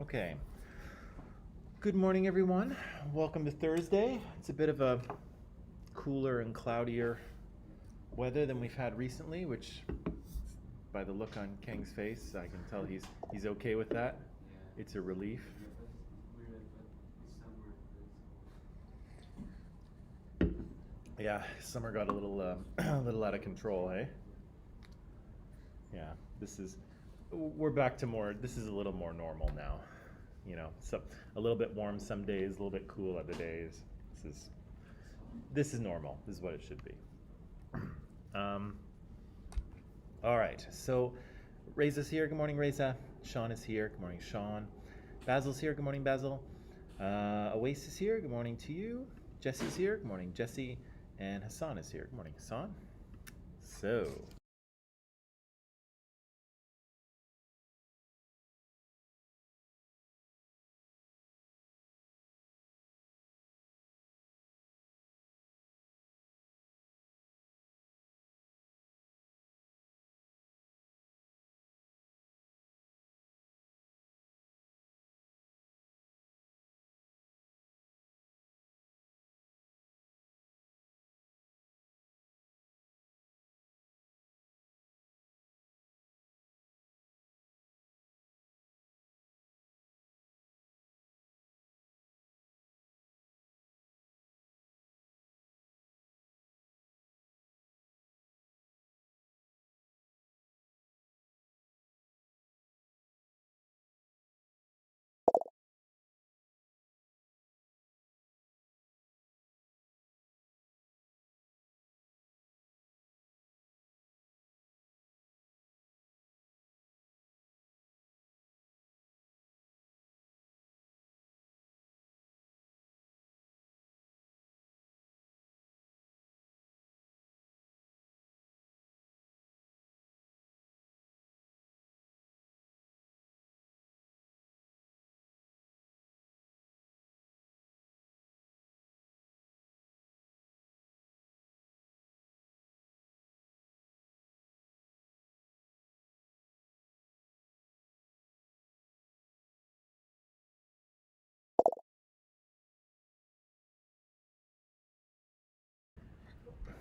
Okay. Good morning, everyone. Welcome to Thursday. It's a bit of a cooler and cloudier weather than we've had recently, which, by the look on Kang's face, I can tell he's okay with that. It's a relief. Yeah, summer got a little a little out of control, hey? Yeah, this is we're back to more. This is a little more normal now. So a little bit warm some days, a little bit cool other days. This is this is normal. This is what it should be. Um, all right. So Reza's here. Good morning, Reza. Sean is here. Good morning, Sean. Basil's here. Good morning, Basil. Oasis here. Good morning to you. Jesse's here. Good morning, Jesse. And Hassan is here. Good morning, Hassan. So,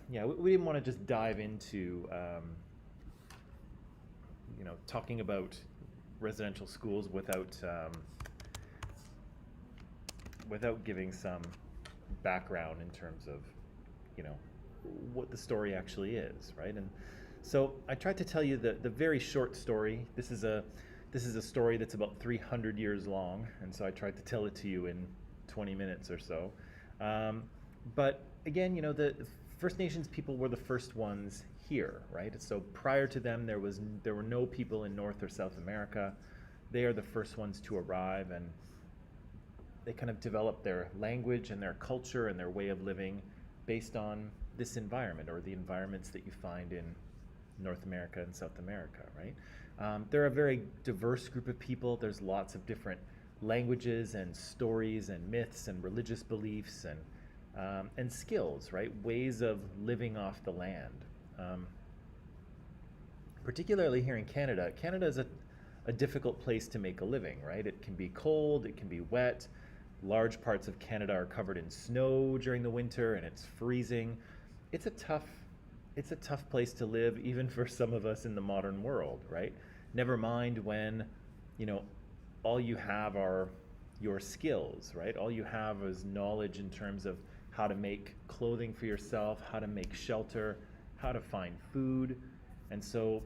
yeah, we didn't want to just dive into, talking about residential schools without giving some background in terms of, you know, what the story actually is, right? And so I tried to tell you the very short story. This is a story that's about 300 years long, and so I tried to tell it to you in 20 minutes or so. Um, but again, the First Nations people were the first ones here, right? So prior to them, there were no people in North or South America. They are the first ones to arrive, and they kind of develop their language and their culture and their way of living based on this environment or the environments that you find in North America and South America, right? They're a very diverse group of people. There's lots of different languages and stories and myths and religious beliefs and skills, right? Ways of living off the land. Um, Particularly here in Canada, Canada is a difficult place to make a living, right? It can be cold, it can be wet. Large parts of Canada are covered in snow during the winter and it's freezing. It's a tough it's a tough place to live even for some of us in the modern world, right? Never mind when, you know, all you have are your skills, right? All you have is knowledge in terms of how to make clothing for yourself, how to make shelter, how to find food. And so,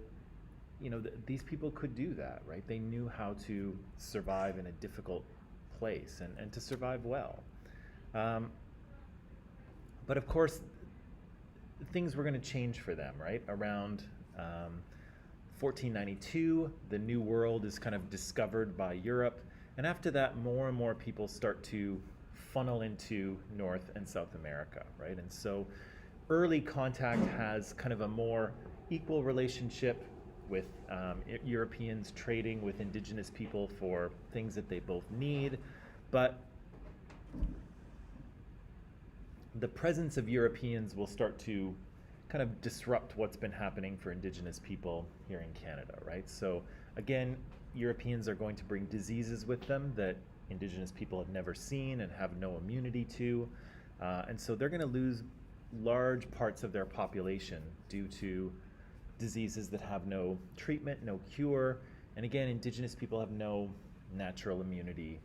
these people could do that, right? They knew how to survive in a difficult place and to survive well. Um, but of course, things were going to change for them, right? Around 1492, the New World is kind of discovered by Europe. And after that, more and more people start to funnel into North and South America, right? And so early contact has kind of a more equal relationship with Europeans trading with indigenous people for things that they both need. But the presence of Europeans will start to kind of disrupt what's been happening for indigenous people here in Canada, right? So again, Europeans are going to bring diseases with them that indigenous people have never seen and have no immunity to. And so they're going to lose large parts of their population due to diseases that have no treatment, no cure. And again, indigenous people have no natural immunity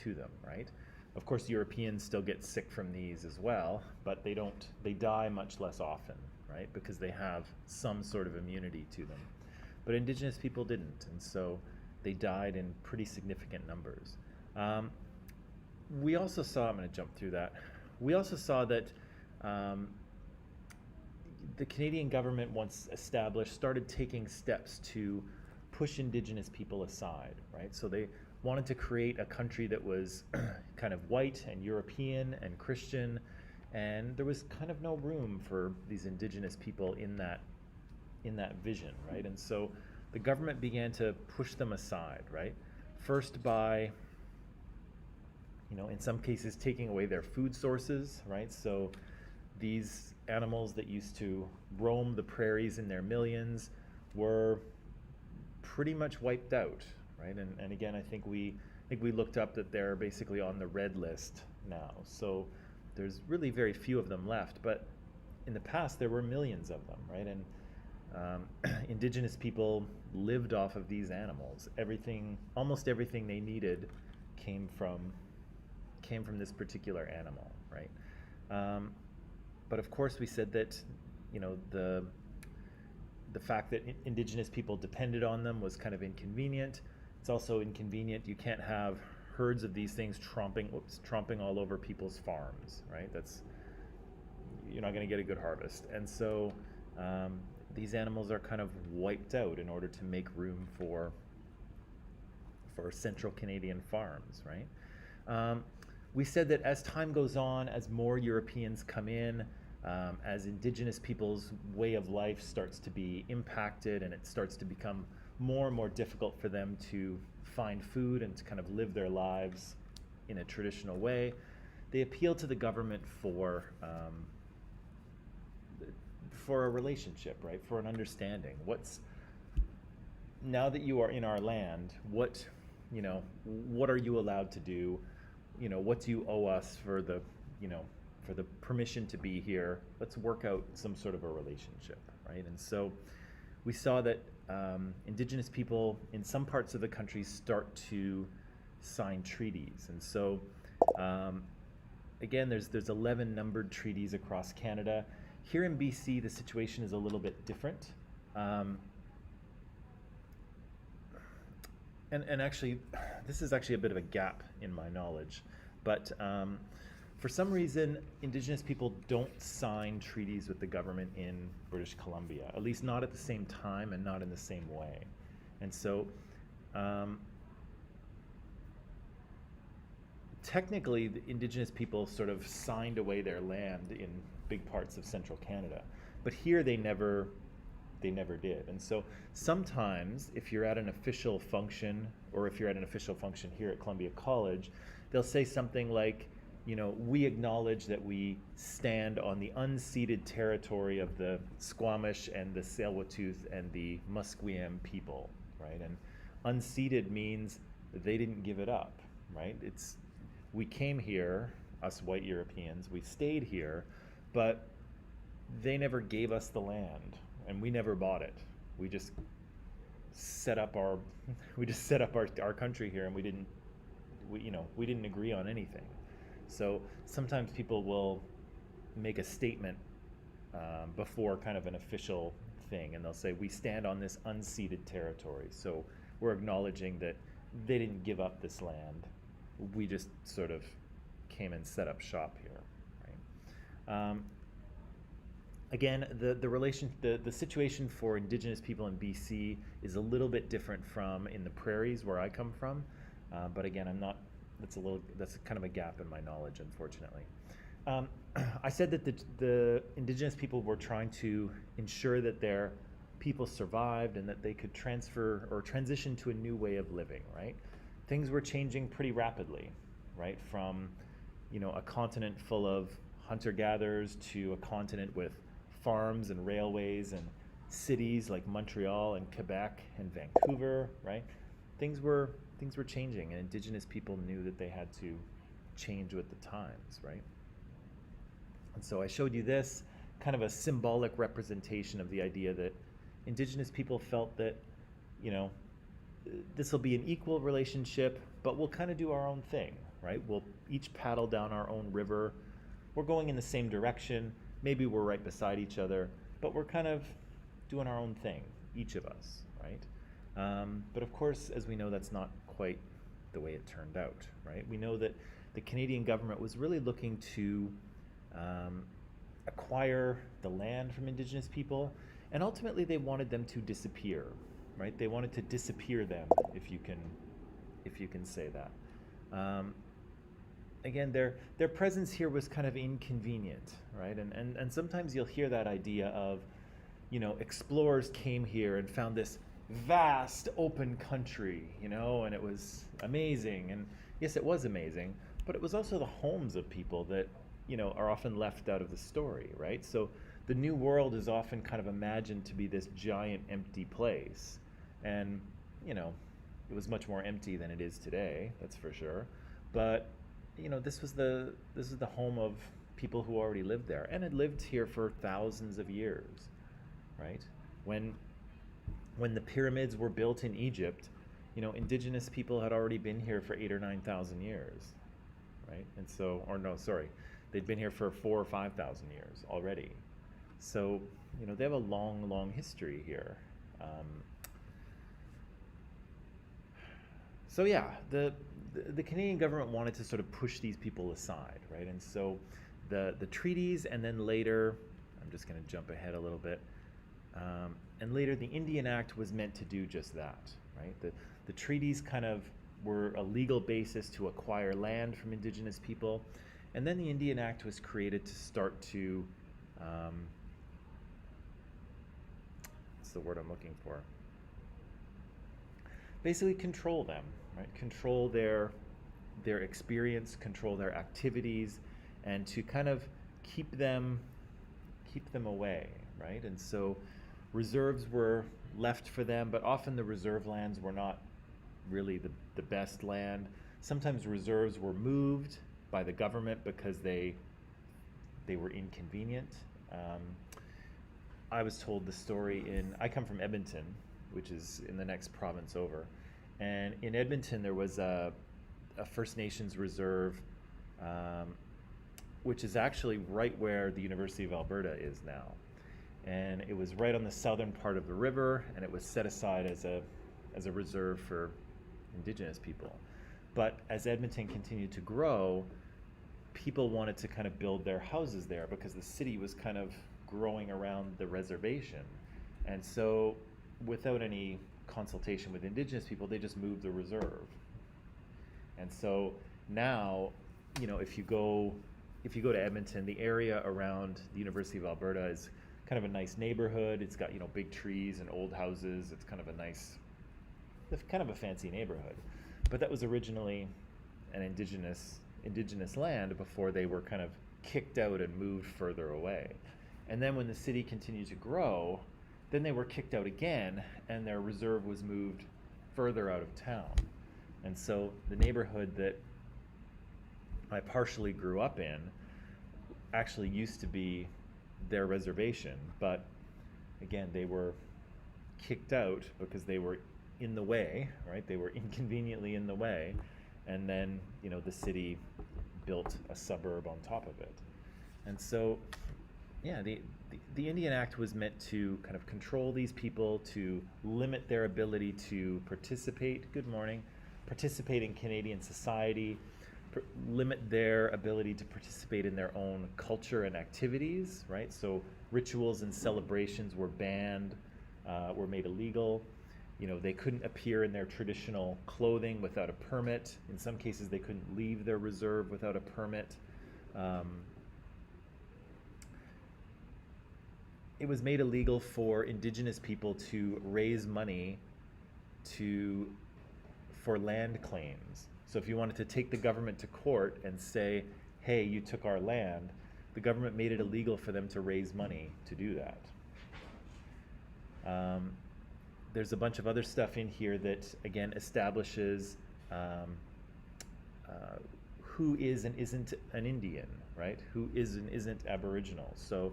to them, right? Of course, Europeans still get sick from these as well, but they die much less often, right? Because they have some sort of immunity to them. But indigenous people didn't, and so they died in pretty significant numbers. We also saw, I'm going to jump through that, we also saw that the Canadian government, once established, started taking steps to push indigenous people aside, right? So they wanted to create a country that was kind of white and European and Christian, and there was kind of no room for these indigenous people in that vision, right? And so the government began to push them aside, right? First by, in some cases taking away their food sources, right? So these animals that used to roam the prairies in their millions were pretty much wiped out, right? And again, I think we looked up that they're basically on the red list now. So there's really very few of them left, but in the past there were millions of them, right? And indigenous people lived off of these animals. Almost everything they needed came from this particular animal, right? But of course, we said that, the fact that indigenous people depended on them was kind of inconvenient. It's also inconvenient. You can't have herds of these things tromping all over people's farms, right? You're not going to get a good harvest. And so these animals are kind of wiped out in order to make room for central Canadian farms, right? We said that as time goes on, as more Europeans come in, as indigenous people's way of life starts to be impacted and it starts to become more and more difficult for them to find food and to kind of live their lives in a traditional way, they appeal to the government for a relationship, right? For an understanding. Now that you are in our land, what are you allowed to do? What do you owe us for the permission to be here? Let's work out some sort of a relationship, right? And so we saw that indigenous people in some parts of the country start to sign treaties. And so again, there's 11 numbered treaties across Canada. Here in BC, the situation is a little bit different. And actually, this is actually a bit of a gap in my knowledge, but for some reason, indigenous people don't sign treaties with the government in British Columbia, at least not at the same time and not in the same way. And so technically, the indigenous people sort of signed away their land in big parts of central Canada, but here they never did. And so sometimes if you're at an official function, or if you're at an official function here at Columbia College, they'll say something like, we acknowledge that we stand on the unceded territory of the Squamish and the Tsleil-Waututh and the Musqueam people, right? And unceded means they didn't give it up, right? We came here, us white Europeans, we stayed here, but they never gave us the land, and we never bought it. We just set up our country here, and we didn't agree on anything. So sometimes people will make a statement before kind of an official thing, and they'll say, we stand on this unceded territory. So we're acknowledging that they didn't give up this land. We just sort of came and set up shop here, right? Again, the situation for indigenous people in BC is a little bit different from in the prairies where I come from, but again, that's kind of a gap in my knowledge, unfortunately. I said that the indigenous people were trying to ensure that their people survived and that they could transfer or transition to a new way of living, right? Things were changing pretty rapidly, right? From, a continent full of hunter-gatherers to a continent with farms and railways and cities like Montreal and Quebec and Vancouver, right? things were things were changing, and indigenous people knew that they had to change with the times, right? And so I showed you this kind of a symbolic representation of the idea that indigenous people felt that, you know, this will be an equal relationship, but we'll kind of do our own thing, right? We'll each paddle down our own river. We're going in the same direction. Maybe we're right beside each other, but we're kind of doing our own thing, each of us, right? But of course, as we know, that's not quite the way it turned out, right? We know that the Canadian government was really looking to acquire the land from indigenous people, and ultimately they wanted them to disappear, right? They wanted to disappear them, if you can say that. Again, their presence here was kind of inconvenient, right? And sometimes you'll hear that idea of, you know, explorers came here and found this vast open country, you know, and it was amazing. And yes, it was amazing, but it was also the homes of people that, you know, are often left out of the story, right? So the New World is often kind of imagined to be this giant empty place. And, you know, it was much more empty than it is today, that's for sure. But, you know, this is the home of people who already lived there and had lived here for thousands of years, right? When the pyramids were built in Egypt, you know, indigenous people had already been here for 8,000 or 9,000 years, right? And so, or no, sorry, they'd been here for 4,000 or 5,000 years already. So, you know, they have a long, long history here. So yeah, the Canadian government wanted to sort of push these people aside, right? And so the treaties, and then later, I'm just going to jump ahead a little bit, and later the Indian Act was meant to do just that, right? The treaties kind of were a legal basis to acquire land from indigenous people, and then the Indian Act was created to start to, what's the word I'm looking for? Basically control them, right? Control their experience, control their activities, and to kind of keep them away, right? And so reserves were left for them, but often the reserve lands were not really the best land. Sometimes reserves were moved by the government because they were inconvenient. I was told the story I come from Edmonton, which is in the next province over. And in Edmonton, there was a First Nations reserve, which is actually right where the University of Alberta is now. And it was right on the southern part of the river, and it was set aside as a reserve for indigenous people. But as Edmonton continued to grow, people wanted to kind of build their houses there because the city was kind of growing around the reservation. And so without any consultation with indigenous people, they just moved the reserve. And so now, you know, if you go to Edmonton, the area around the University of Alberta is kind of a nice neighborhood. It's got, you know, big trees and old houses. It's kind of a fancy neighborhood. But that was originally an indigenous land before they were kind of kicked out and moved further away. And then when the city continued to grow, then they were kicked out again, and their reserve was moved further out of town. And so the neighborhood that I partially grew up in actually used to be their reservation, but again, they were kicked out because they were in the way, right? They were inconveniently in the way, and then, you know, the city built a suburb on top of it. And so, yeah, the Indian Act was meant to kind of control these people, to limit their ability to participate in Canadian society, limit their ability to participate in their own culture and activities, right? So rituals and celebrations were banned, were made illegal. You know, they couldn't appear in their traditional clothing without a permit. In some cases, they couldn't leave their reserve without a permit. It was made illegal for indigenous people to raise money for land claims. So if you wanted to take the government to court and say, hey, you took our land, the government made it illegal for them to raise money to do that. there's a bunch of other stuff in here that, again, establishes um, uh, who is and isn't an Indian, right? Who is and isn't Aboriginal. So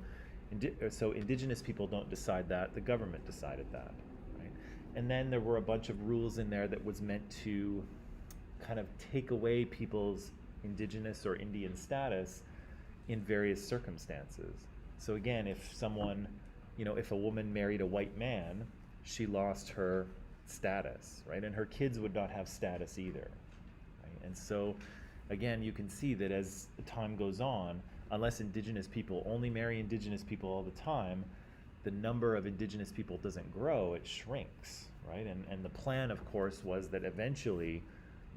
indigenous people don't decide that, the government decided that, right? And then there were a bunch of rules in there that was meant to kind of take away people's indigenous or Indian status in various circumstances. So again, if someone, if a woman married a white man, she lost her status, right? And her kids would not have status either, right? And so, again, you can see that as time goes on, unless indigenous people only marry indigenous people all the time, the number of indigenous people doesn't grow, it shrinks, right? And the plan, of course, was that eventually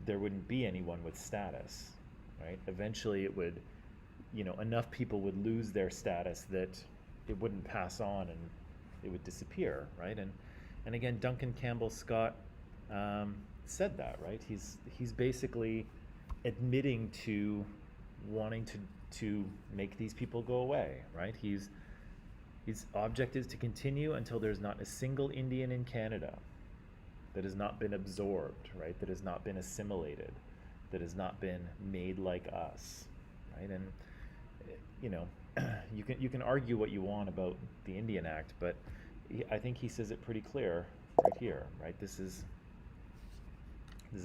there wouldn't be anyone with status, right? Eventually it would, enough people would lose their status that it wouldn't pass on and it would disappear, right? And again, Duncan Campbell Scott said that, right? He's basically admitting to wanting to make these people go away, right? His object is to continue until there's not a single Indian in Canada that has not been absorbed, right? That has not been assimilated, that has not been made like us, right? And you can argue what you want about the Indian Act, but I think he says it pretty clear right here, right? This is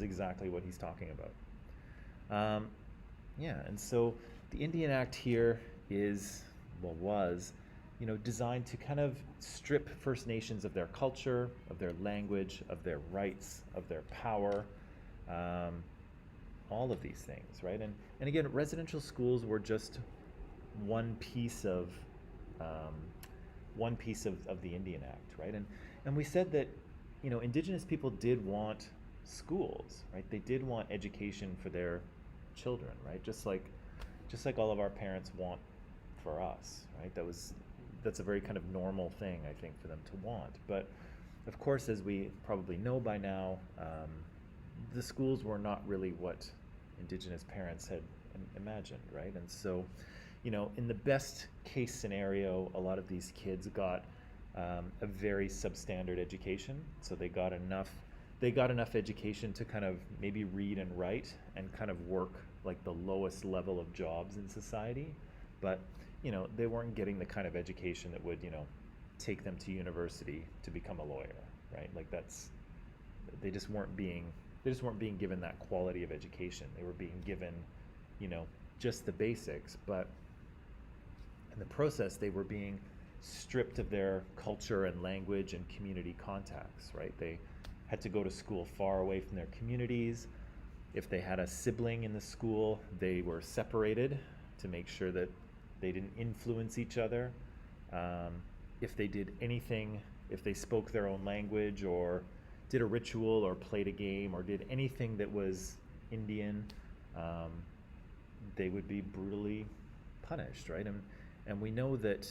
exactly what he's talking about. Yeah, and so the Indian Act here was, designed to kind of strip First Nations of their culture, of their language, of their rights, of their power, all of these things, right? And again, residential schools were just one piece of the Indian Act, right? And we said that, Indigenous people did want schools, right? They did want education for their children, right? Just like all of our parents want for us, right? That's a very kind of normal thing, I think, for them to want. But of course, as we probably know by now, the schools were not really what Indigenous parents had imagined, right? And so, in the best case scenario, a lot of these kids got a very substandard education. So they got enough education to kind of maybe read and write and kind of work like the lowest level of jobs in society. But, they weren't getting the kind of education that would, take them to university to become a lawyer, right? Like they just weren't being given that quality of education. They were being given, just the basics, but in the process, they were being stripped of their culture and language and community contacts, right? They had to go to school far away from their communities. If they had a sibling in the school, they were separated to make sure that they didn't influence each other. If they did anything, if they spoke their own language or did a ritual or played a game or did anything that was Indian, they would be brutally punished, right? And we know that,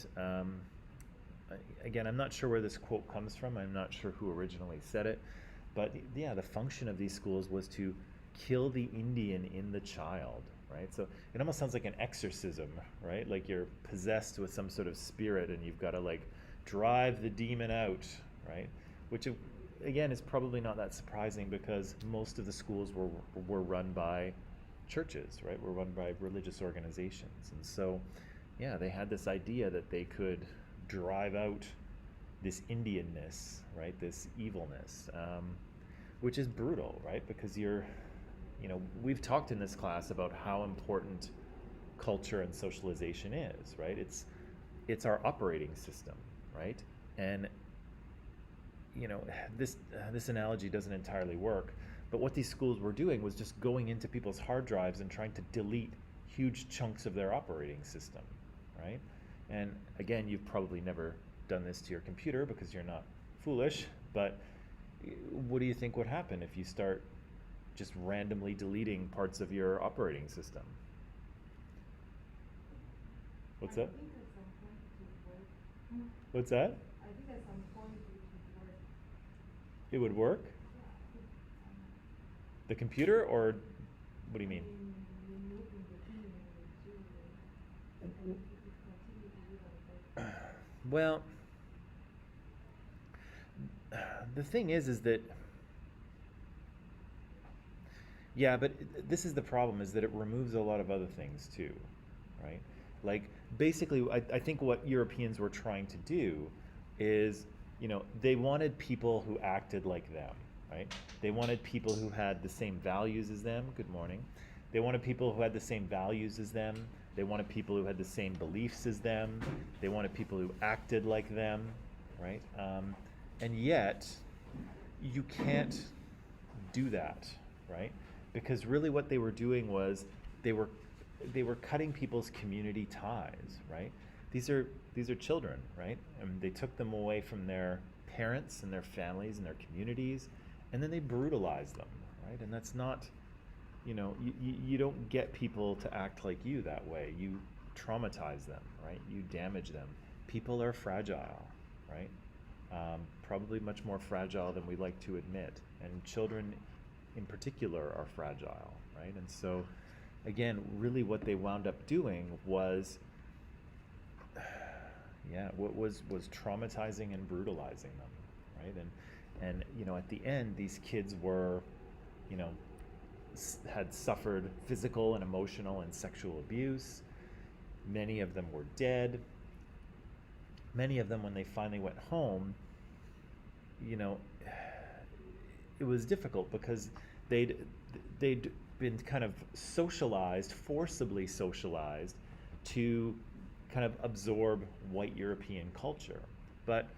again, I'm not sure where this quote comes from. I'm not sure who originally said it. But yeah, the function of these schools was to kill the Indian in the child, right? So it almost sounds like an exorcism, right? Like you're possessed with some sort of spirit and you've got to like drive the demon out, right? Which again is probably not that surprising because most of the schools were run by churches, right? Were run by religious organizations. And so, yeah, they had this idea that they could drive out this Indianness, right? This evilness, which is brutal, right? Because we've talked in this class about how important culture and socialization is, right? It's our operating system, right? And this analogy doesn't entirely work, but what these schools were doing was just going into people's hard drives and trying to delete huge chunks of their operating system, right? And again, you've probably never done this to your computer because you're not foolish, but what do you think would happen if you start just randomly deleting parts of your operating system? What's that? I think at some point it would work. What's that? I think at some point it would work. It would work? Yeah, I think, The computer, or what do you mean? removing the email too, and it would continue to do that. Well, the thing is that, yeah, but this is the problem, is that it removes a lot of other things too, right? Like, basically, I think what Europeans were trying to do is, they wanted people who acted like them, right? They wanted people who had the same values as them. Good morning. They wanted people who had the same values as them. They wanted people who had the same beliefs as them. They wanted people who acted like them, right? And yet, you can't do that, right? Because really what they were doing was they were cutting people's community ties, right? These are children, right? And they took them away from their parents and their families and their communities, and then they brutalized them, right? And that's not, you don't get people to act like you that way. You traumatize them, right? You damage them. People are fragile, right? Probably much more fragile than we like to admit. And children in particular are fragile, right? And so, again, really what they wound up doing was, was traumatizing and brutalizing them, right? And at the end, these kids were, had suffered physical and emotional and sexual abuse. Many of them were dead. Many of them, when they finally went home, it was difficult because they'd been kind of forcibly socialized to kind of absorb white European culture. But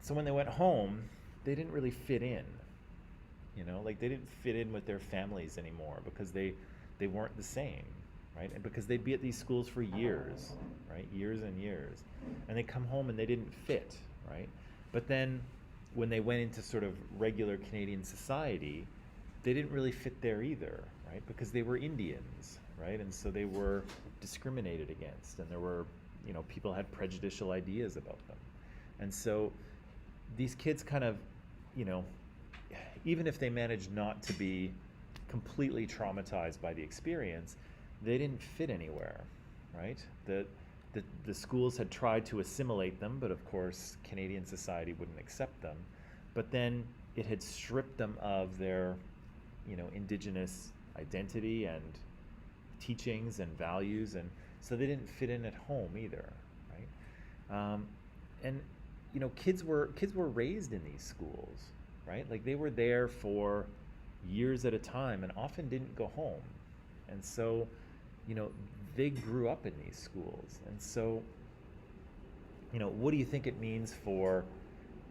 so when they went home, they didn't really fit in. Like they didn't fit in with their families anymore because they weren't the same, right? And because they'd be at these schools for years, right? Years and years. And they come home and they didn't fit, right? But then when they went into sort of regular Canadian society, they didn't really fit there either, right? Because they were Indians, right? And so they were discriminated against, and there were, people had prejudicial ideas about them. And so these kids kind of, even if they managed not to be completely traumatized by the experience, they didn't fit anywhere, right? The schools had tried to assimilate them, but of course Canadian society wouldn't accept them. But then it had stripped them of their, indigenous identity and teachings and values, and so they didn't fit in at home either, right? And kids were raised in these schools, right? Like they were there for years at a time and often didn't go home, and so they grew up in these schools. And so what do you think it means for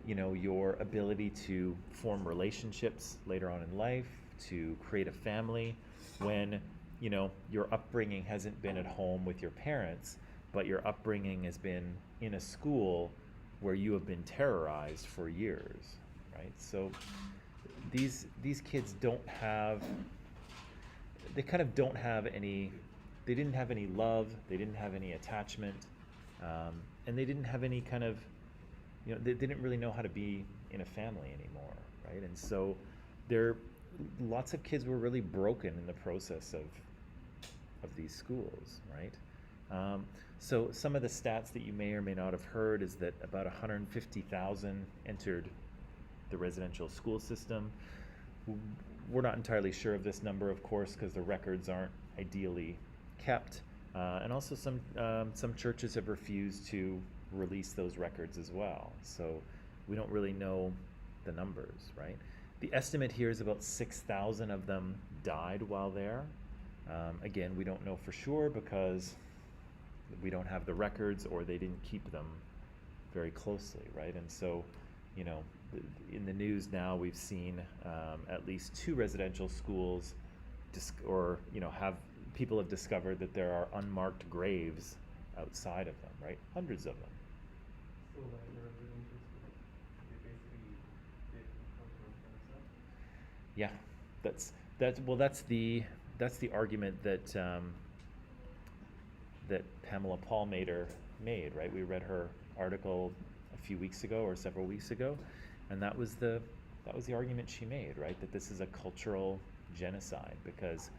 your ability to form relationships later on in life, to create a family, when your upbringing hasn't been at home with your parents, but your upbringing has been in a school where you have been terrorized for years, right? So these kids they kind of don't have any, they didn't have any love, they didn't have any attachment, and they didn't have any kind of, they didn't really know how to be in a family anymore, right? And so lots of kids were really broken in the process of these schools, right? So some of the stats that you may or may not have heard is that about 150,000 entered the residential school system. We're not entirely sure of this number, of course, because the records aren't ideally kept. And also some churches have refused to release those records as well. So we don't really know the numbers, right? The estimate here is about 6,000 of them died while there. Again, we don't know for sure because we don't have the records, or they didn't keep them very closely, right? And so, in the news now, we've seen at least 2 residential schools, people have discovered that there are unmarked graves outside of them, right? Hundreds of them. So like the residential schools, they basically did cultural genocide? Yeah, that's the argument that that Pamela Paul-Mater made, right? We read her article a few weeks ago or several weeks ago, and that was the argument she made, right? That this is a cultural genocide because,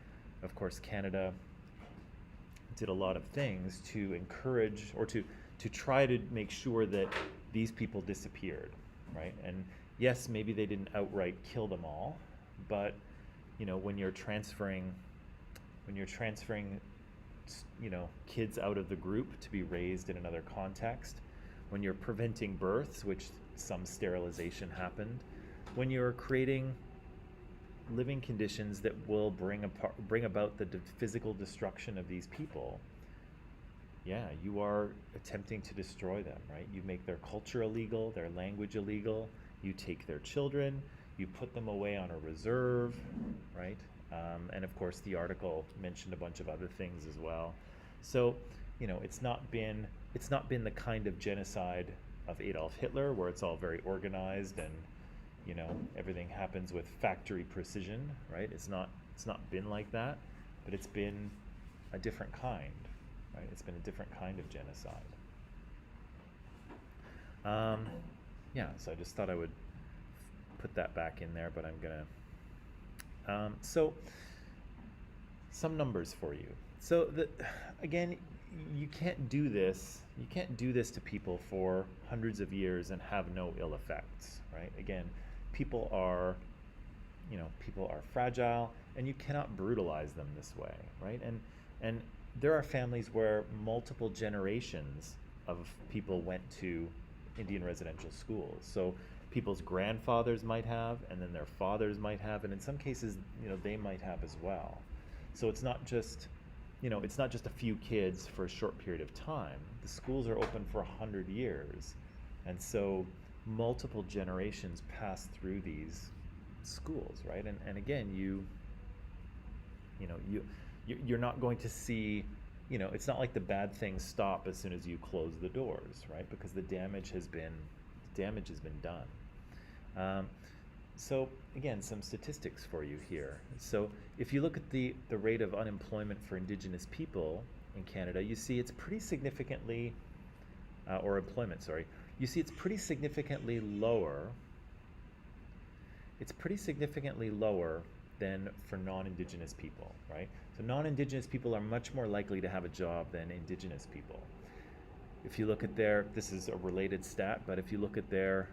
of course, Canada did a lot of things to encourage or to try to make sure that these people disappeared, right? And yes, maybe they didn't outright kill them all, but when you're transferring kids out of the group to be raised in another context, when you're preventing births, which some sterilization happened, when you're creating living conditions that will bring about the physical destruction of these people, yeah, you are attempting to destroy them, right? You make their culture illegal, their language illegal, you take their children, you put them away on a reserve, right? And of course, the article mentioned a bunch of other things as well. So, it's not been the kind of genocide of Adolf Hitler where it's all very organized and everything happens with factory precision, right? It's not been like that, but it's been a different kind, right? It's been a different kind of genocide. Yeah, so I just thought I would put that back in there, but I'm gonna. So some numbers for you. So again, you can't do this. You can't do this to people for hundreds of years and have no ill effects, right? Again, people are fragile, and you cannot brutalize them this way, right? And there are families where multiple generations of people went to Indian residential schools. So people's grandfathers might have, and then their fathers might have, and in some cases, they might have as well. So it's not just a few kids for a short period of time. The schools are open for 100 years, and so multiple generations pass through these schools, right? And again, you're not going to see, it's not like the bad things stop as soon as you close the doors, right? Because the damage has been done. So again, some statistics for you here. So if you look at the rate of unemployment for Indigenous people in Canada, you see it's pretty significantly, or employment, sorry, you see it's pretty significantly lower. It's pretty significantly lower than for non-Indigenous people, right? So non-Indigenous people are much more likely to have a job than Indigenous people. If you look at this is a related stat, but if you look at their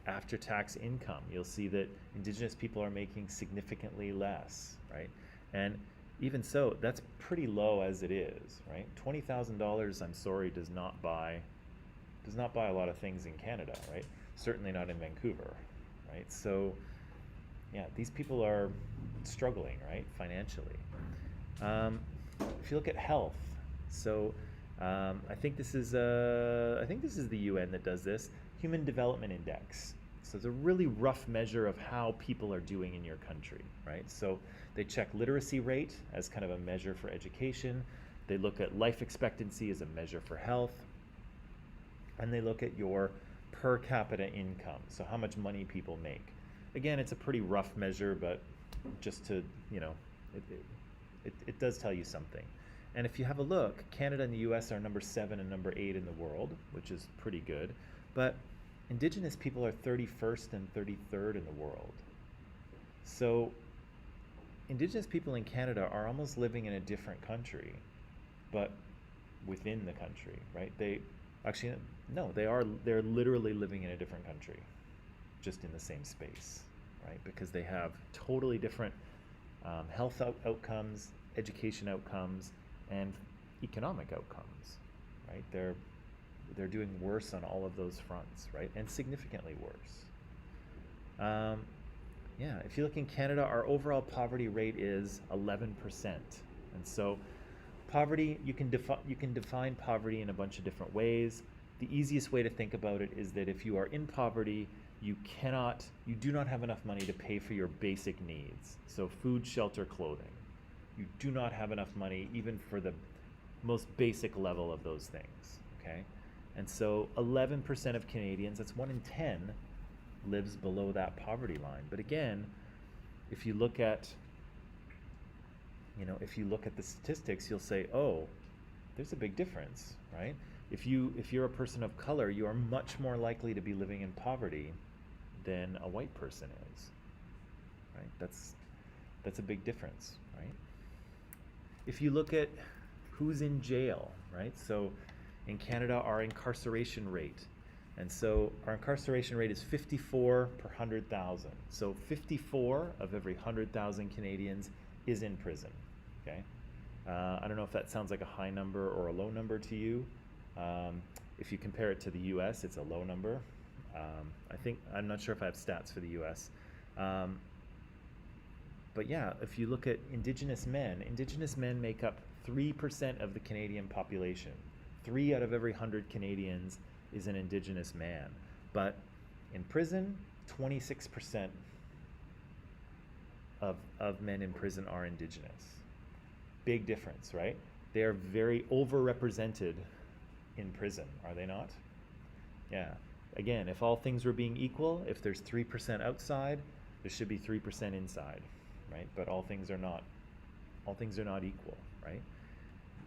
after-tax income, you'll see that Indigenous people are making significantly less, right? And even so, that's pretty low as it is, right? $20,000, I'm sorry, does not buy a lot of things in Canada, right? Certainly not in Vancouver, right? So, yeah, these people are struggling, right, financially. If you look at health, so I think this is the UN that does this. Human Development Index. So it's a really rough measure of how people are doing in your country, right? So they check literacy rate as kind of a measure for education. They look at life expectancy as a measure for health. And they look at your per capita income, so how much money people make. Again, it's a pretty rough measure, but just to, it does tell you something. And if you have a look, Canada and the US are number 7 and number 8 in the world, which is pretty good. But Indigenous people are 31st and 33rd in the world. So Indigenous people in Canada are almost living in a different country, but within the country, right? They're literally living in a different country, just in the same space, right? Because they have totally different health outcomes, education outcomes, and economic outcomes, right? They're doing worse on all of those fronts, right? And significantly worse. Yeah, if you look in Canada, our overall poverty rate is 11%. And so poverty, you can define poverty in a bunch of different ways. The easiest way to think about it is that if you are in poverty, you do not have enough money to pay for your basic needs. So food, shelter, clothing. You do not have enough money even for the most basic level of those things, okay? And so 11% of Canadians, that's 1 in 10, lives below that poverty line. But again, if you look at the statistics, you'll say, oh, there's a big difference, right? If you're a person of color, you are much more likely to be living in poverty than a white person is, right? That's a big difference, right? If you look at who's in jail, right? So in Canada, our incarceration rate And so our incarceration rate is 54 per 100,000. So 54 of every 100,000 Canadians is in prison. Okay, I don't know if that sounds like a high number or a low number to you. If you compare it to the U.S., it's a low number. I'm not sure if I have stats for the U.S. But yeah, if you look at Indigenous men make up 3% of the Canadian population. 3 out of every 100 Canadians is an Indigenous man. But in prison, 26% of men in prison are Indigenous. Big difference, right? They are very overrepresented in prison, are they not? Yeah. Again, if all things were being equal, if there's 3% outside, there should be 3% inside, right? But all things are not equal, right?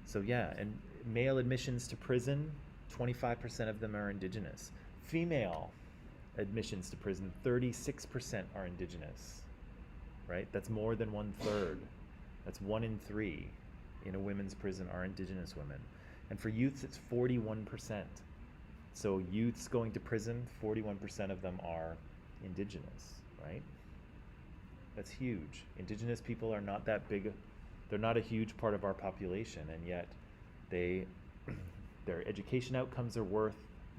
So yeah, and male admissions to prison, 25% of them are Indigenous. Female admissions to prison, 36% are Indigenous, right? That's more than 1/3. That's 1 in 3 in a women's prison are Indigenous women. And for youths, it's 41%. So youths going to prison, 41% of them are Indigenous, right? That's huge. Indigenous people are not that big. They're not a huge part of our population, and yet their education outcomes are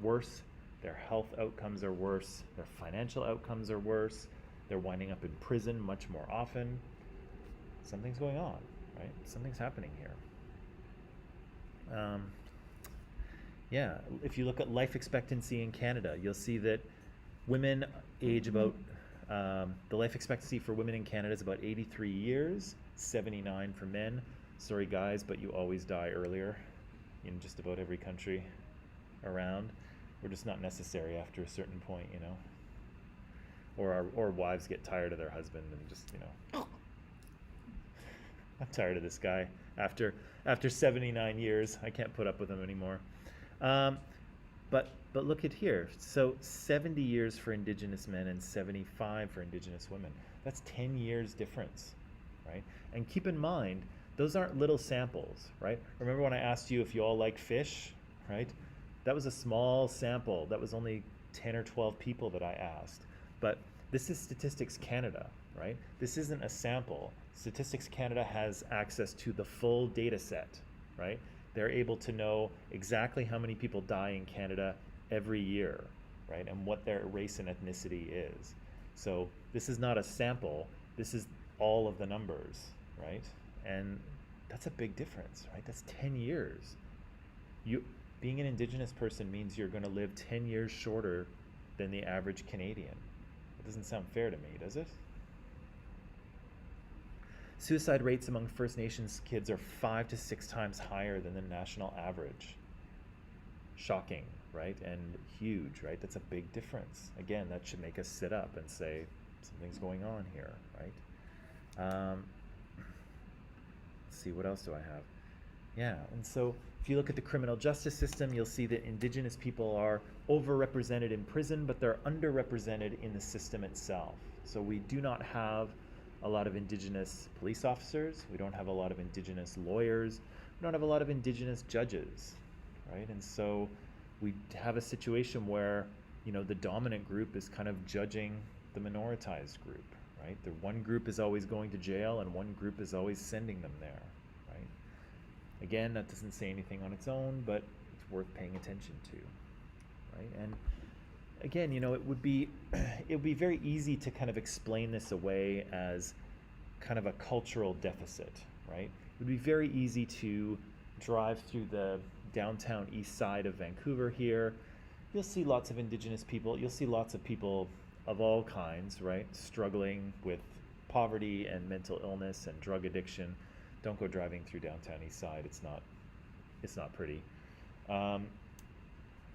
worse, their health outcomes are worse, their financial outcomes are worse, they're winding up in prison much more often. Something's going on, right? Something's happening here. Yeah, if you look at life expectancy in Canada, you'll see that women age about, the life expectancy for women in Canada is about 83 years, 79 for men. Sorry guys, but you always die earlier in just about every country around. We're just not necessary after a certain point, you know. Or wives get tired of their husband and just, you know, I'm tired of this guy. After 79 years, I can't put up with him anymore. But look at here. So 70 years for Indigenous men and 75 for Indigenous women. That's 10 years difference, right? And keep in mind, those aren't little samples, right? Remember when I asked you if you all like fish, right? That was a small sample. That was only 10 or 12 people that I asked. But this is Statistics Canada, right? This isn't a sample. Statistics Canada has access to the full data set, right? They're able to know exactly how many people die in Canada every year, right? And what their race and ethnicity is. So this is not a sample. This is all of the numbers, right? And that's a big difference, right? That's 10 years. Being an Indigenous person means you're going to live 10 years shorter than the average Canadian. It doesn't sound fair to me, does it? Suicide rates among First Nations kids are 5 to 6 times higher than the national average. Shocking, right? And huge, right? That's a big difference. Again, that should make us sit up and say, something's going on here, right? Let's see, what else do I have? Yeah, and so if you look at the criminal justice system, you'll see that Indigenous people are overrepresented in prison, but they're underrepresented in the system itself. So we do not have a lot of Indigenous police officers. We don't have a lot of Indigenous lawyers. We don't have a lot of Indigenous judges, right? And so we have a situation where, you know, the dominant group is kind of judging the minoritized group, right? The one group is always going to jail and one group is always sending them there, right? Again, that doesn't say anything on its own, but it's worth paying attention to, right? And again, you know, it would be very easy to kind of explain this away as kind of a cultural deficit, right? It would be very easy to drive through the downtown east side of Vancouver here. You'll see lots of Indigenous people. You'll see lots of people of all kinds, right? Struggling with poverty and mental illness and drug addiction. Don't go driving through downtown east side. It's not pretty.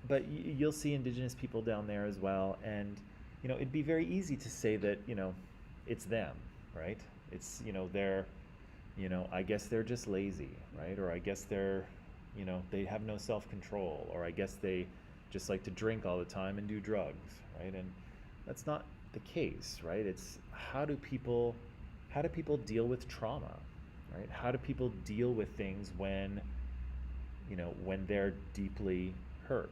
But you'll see Indigenous people down there as well, and you know, it'd be very easy to say that, you know, it's them, right? It's, you know, they're, you know, I guess they're just lazy, right? Or I guess they're, you know, they have no self-control, or I guess they just like to drink all the time and do drugs, right? And that's not the case, right? It's how do people deal with trauma, right? How do people deal with things when they're deeply hurt,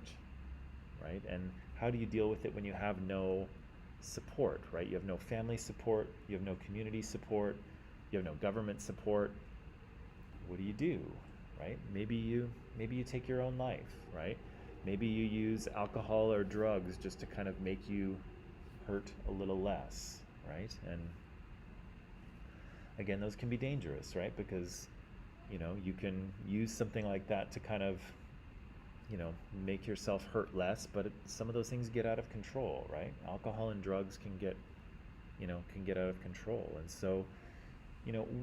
right? And how do you deal with it when you have no support, right? You have no family support, you have no community support, you have no government support. What do, right? Maybe you take your own life, right? Maybe you use alcohol or drugs just to kind of make you hurt a little less, right? And again, those can be dangerous, right? Because you can use something like that to kind of make yourself hurt less, but some of those things get out of control, right? Alcohol and drugs can get out of control. And so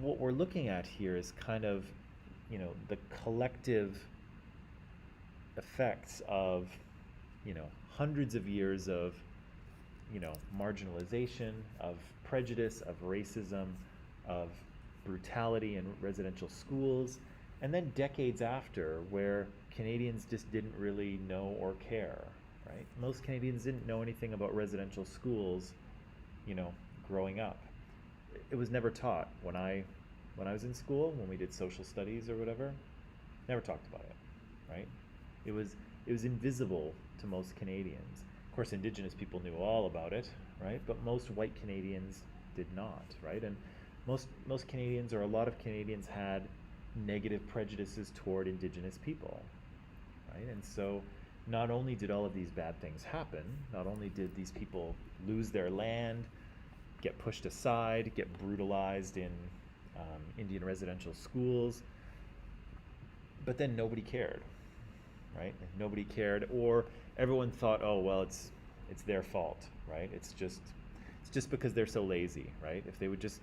what we're looking at here is kind of the collective effects of hundreds of years of marginalization, of prejudice, of racism, of brutality in residential schools, and then decades after where Canadians just didn't really know or care, right? Most Canadians didn't know anything about residential schools, growing up. It was never taught when I was in school, when we did social studies or whatever. Never talked about it, right? It was invisible to most Canadians. Of course, Indigenous people knew all about it, right? But most white Canadians did not, right? And most Canadians, or a lot of Canadians, had negative prejudices toward Indigenous people, right? And so not only did all of these bad things happen, not only did these people lose their land, get pushed aside, get brutalized in Indian residential schools, but then nobody cared, right? Nobody cared, or everyone thought, oh well, it's their fault, right? It's just because they're so lazy, right? If they would just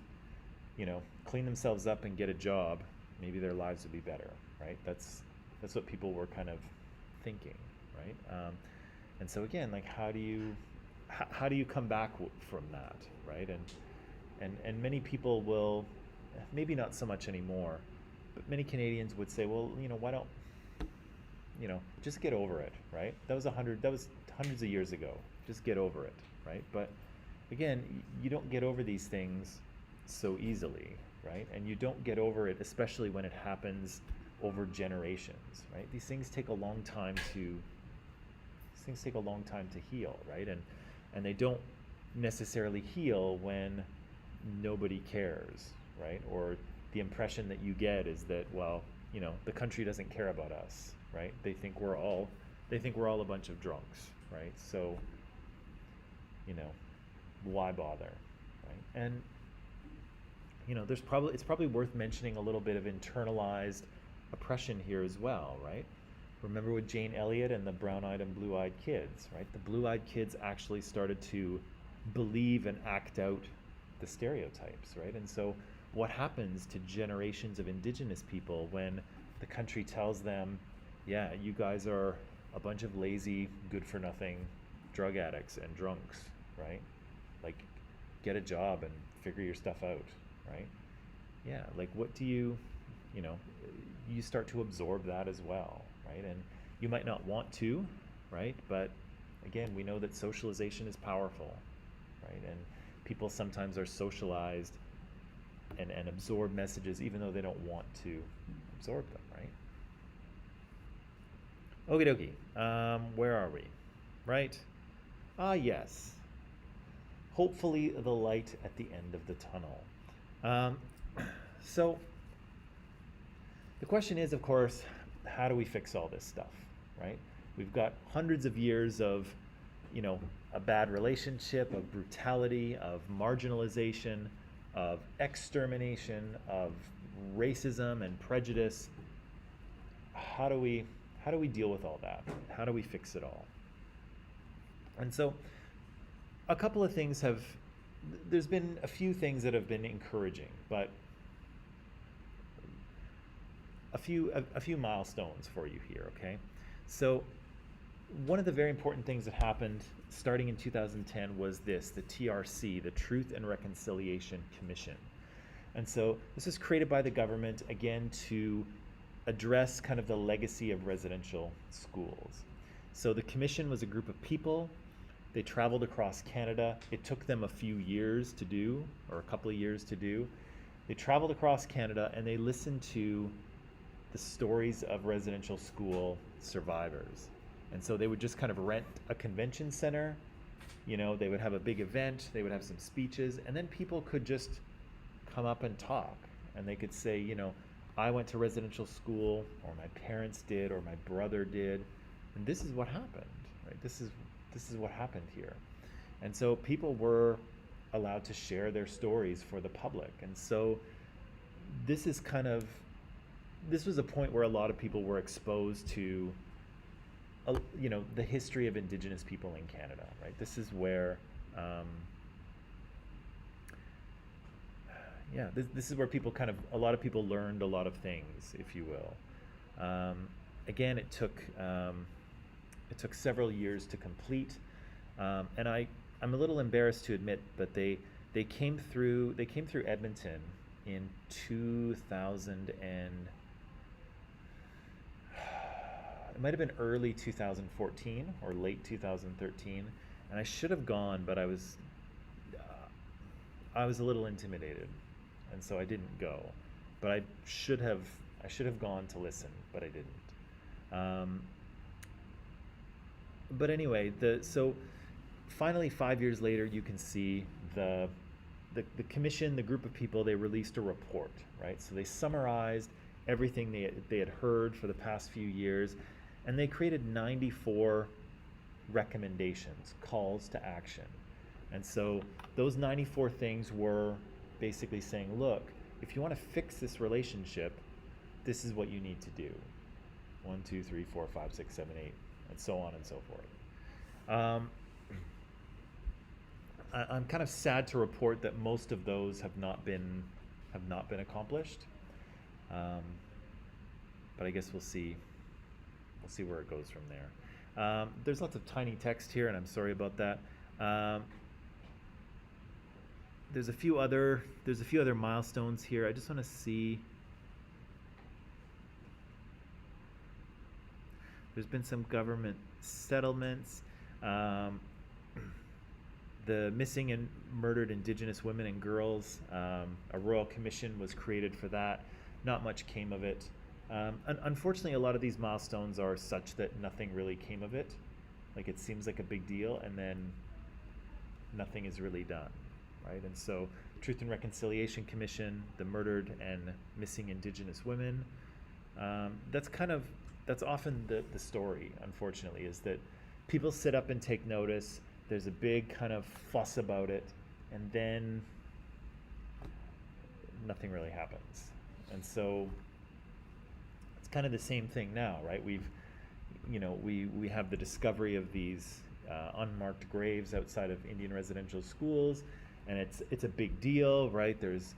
clean themselves up and get a job, maybe their lives would be better, right? That's what people were kind of thinking, right? And so again, like how do you come back from that, right? And many people will, maybe not so much anymore, but many Canadians would say, well, why don't just get over it, right? That was hundreds of years ago. Just get over it, right? But again, you don't get over these things so easily, right? And you don't get over it, especially when it happens over generations, right? These things take a long time to heal, right? And they don't necessarily heal when nobody cares, right? Or the impression that you get is that, well, the country doesn't care about us, right? They think we're all a bunch of drunks, right? So, why bother, right? And it's probably worth mentioning a little bit of internalized oppression here as well, right? Remember with Jane Elliott and the brown-eyed and blue-eyed kids, right? The blue-eyed kids actually started to believe and act out the stereotypes, right? And so what happens to generations of Indigenous people when the country tells them, yeah, you guys are a bunch of lazy, good-for-nothing drug addicts and drunks, right? Like, get a job and figure your stuff out, right? Yeah, like what do you start to absorb that as well, right? And you might not want to, right? But again, we know that socialization is powerful, right? And people sometimes are socialized and absorb messages even though they don't want to absorb them, right? Okie dokie, where are we? Right? Yes. Hopefully the light at the end of the tunnel. So the question is, of course, how do we fix all this stuff, right? We've got hundreds of years of, a bad relationship, of brutality, of marginalization, of extermination, of racism and prejudice. How do we deal with all that? How do we fix it all? And so a couple of things there's been a few things that have been encouraging, but a few milestones for you here, okay? So one of the very important things that happened starting in 2010 was the TRC, the Truth and Reconciliation Commission. And so this was created by the government, again, to address kind of the legacy of residential schools. So the commission was a group of people. They traveled across Canada. It took them a few years to do, or a couple of years to do. They traveled across Canada and they listened to the stories of residential school survivors. And so they would just kind of rent a convention center. You know, they would have a big event, they would have some speeches, and then people could just come up and talk. And they could say, you know, I went to residential school, or my parents did, or my brother did, and this is what happened, right? This is what happened here. And so people were allowed to share their stories for the public. And so this is kind of, this was a point where a lot of people were exposed to, you know, the history of Indigenous people in Canada, right? This is where, yeah, this is where people kind of, a lot of people learned a lot of things, if you will. Again, it took several years to complete, and I'm a little embarrassed to admit, but they came through Edmonton in 2000 and it might have been early 2014 or late 2013, and I should have gone, but I was a little intimidated, and so I didn't go. But I should have gone to listen, but I didn't. But anyway, so finally 5 years later, you can see the commission, the group of people, they released a report, right? So they summarized everything they had heard for the past few years, and they created 94 recommendations, calls to action. And so those 94 things were basically saying, look, if you want to fix this relationship, this is what you need to do. 1, 2, 3, 4, 5, 6, 7, 8, and so on and so forth. I'm kind of sad to report that most of those have not been accomplished. But I guess we'll see where it goes from there. There's lots of tiny text here, and I'm sorry about that. There's a few other milestones here. I just want to see. There's been some government settlements. The missing and murdered Indigenous women and girls, a royal commission was created for that. Not much came of it. Unfortunately, a lot of these milestones are such that nothing really came of it. Like, it seems like a big deal, and then nothing is really done, right? And so, Truth and Reconciliation Commission, the murdered and missing Indigenous women, that's often the story, unfortunately, is that people sit up and take notice. There's a big kind of fuss about it, and then nothing really happens. And so it's kind of the same thing now, right? We have the discovery of these unmarked graves outside of Indian residential schools, and it's a big deal, right? There's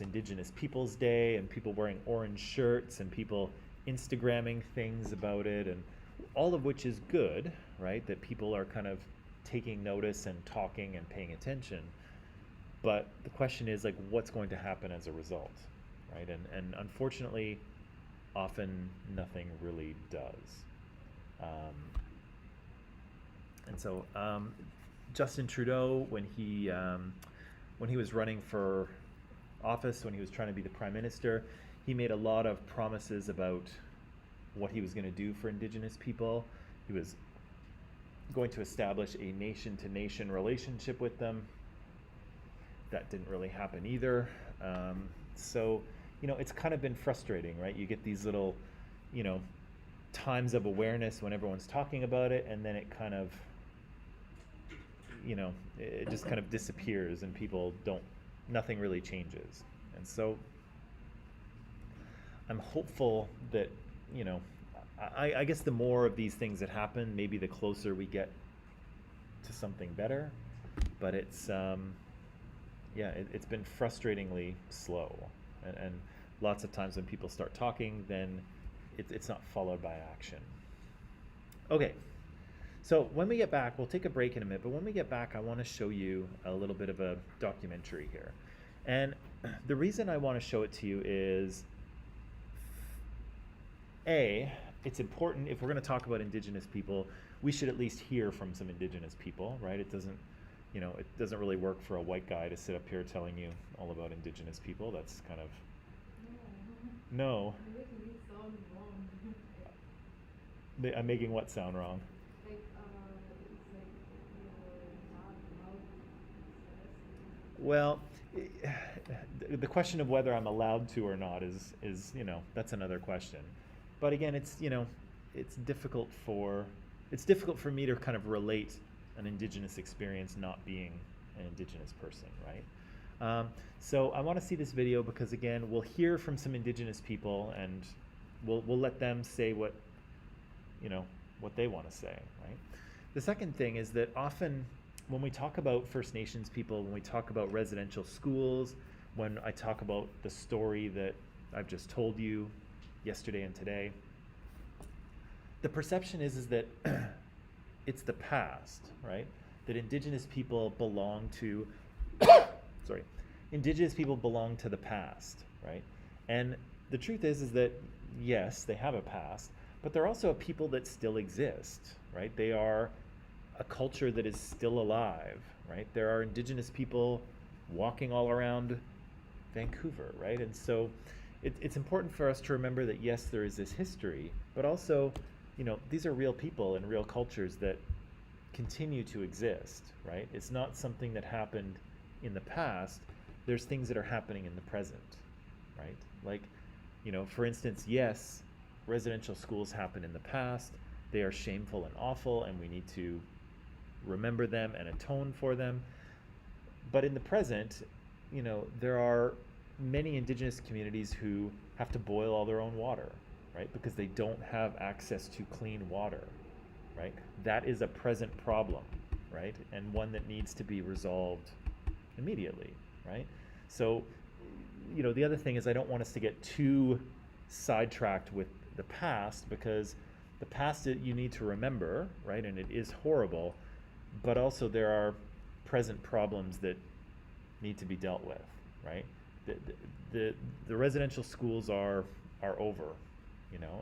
Indigenous Peoples Day, and people wearing orange shirts, and people Instagramming things about it, and all of which is good, right? That people are kind of taking notice and talking and paying attention. But the question is, like, what's going to happen as a result, right? And unfortunately, often nothing really does. And so Justin Trudeau, when he was running for office, when he was trying to be the Prime Minister, he made a lot of promises about what he was going to do for Indigenous people. He was going to establish a nation-to-nation relationship with them. That didn't really happen either. So, it's kind of been frustrating, right? You get these little, times of awareness when everyone's talking about it, and then it kind of, it just kind of disappears, and nothing really changes. And so I'm hopeful that, I guess the more of these things that happen, maybe the closer we get to something better. But it's been frustratingly slow, and lots of times when people start talking, then it's not followed by action. Okay, so when we get back, we'll take a break in a minute, but when we get back, I want to show you a little bit of a documentary here. And the reason I want to show it to you is, it's important, if we're going to talk about Indigenous people, we should at least hear from some Indigenous people, right? It doesn't really work for a white guy to sit up here telling you all about Indigenous people. That's kind of, no. You're making it sound wrong. I'm making what sound wrong? Well, the question of whether I'm allowed to or not is that's another question. But again, it's difficult for me to kind of relate an indigenous experience not being an indigenous person, right? So I want to see this video because again, we'll hear from some indigenous people and we'll let them say what they want to say, right? The second thing is that often when we talk about First Nations people, when we talk about residential schools, when I talk about the story that I've just told you yesterday and today, the perception is that it's the past, right? That indigenous people belong to sorry, indigenous people belong to the past, right? And the truth is that yes, they have a past, but they're also a people that still exist, right? They are a culture that is still alive, right? There are indigenous people walking all around Vancouver, right? And so it's important for us to remember that yes, there is this history, but also, these are real people and real cultures that continue to exist, right? It's not something that happened in the past. There's things that are happening in the present, right? Like, for instance, yes, residential schools happened in the past. They are shameful and awful, and we need to remember them and atone for them. But in the present, there are many indigenous communities who have to boil all their own water, right? Because they don't have access to clean water, right? That is a present problem, right? And one that needs to be resolved immediately, right? So, the other thing is I don't want us to get too sidetracked with the past because the past you need to remember, right? And it is horrible, but also there are present problems that need to be dealt with, right? The residential schools are over,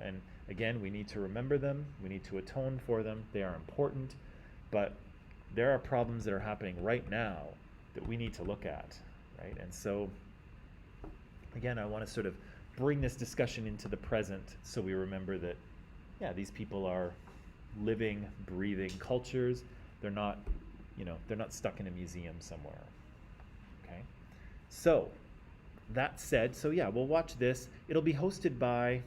and again, we need to remember them. We need to atone for them. They are important, but there are problems that are happening right now that we need to look at, right? And so, again, I want to sort of bring this discussion into the present so we remember that, yeah, these people are living, breathing cultures. They're not, they're not stuck in a museum somewhere. Okay? So, that said, so yeah, we'll watch this. It'll be hosted by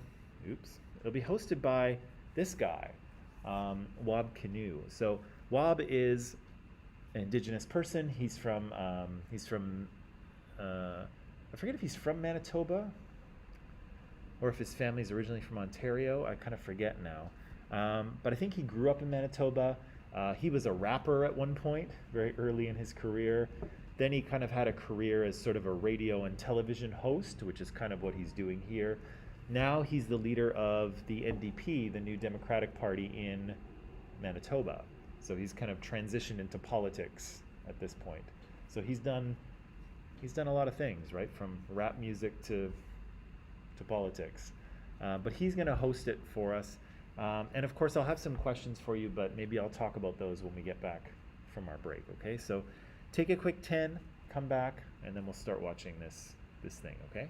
this guy, Wab Kinew. So Wab is an indigenous person. He's from I forget if he's from Manitoba or if his family's originally from Ontario. I kind of forget now. But I think he grew up in Manitoba. He was a rapper at one point, very early in his career. Then he kind of had a career as sort of a radio and television host, which is kind of what he's doing here. Now he's the leader of the NDP, the New Democratic Party in Manitoba. So he's kind of transitioned into politics at this point. So he's done a lot of things, right? From rap music to politics. But he's going to host it for us. And of course, I'll have some questions for you, but maybe I'll talk about those when we get back from our break, okay? So take a quick 10, come back, and then we'll start watching this thing, okay?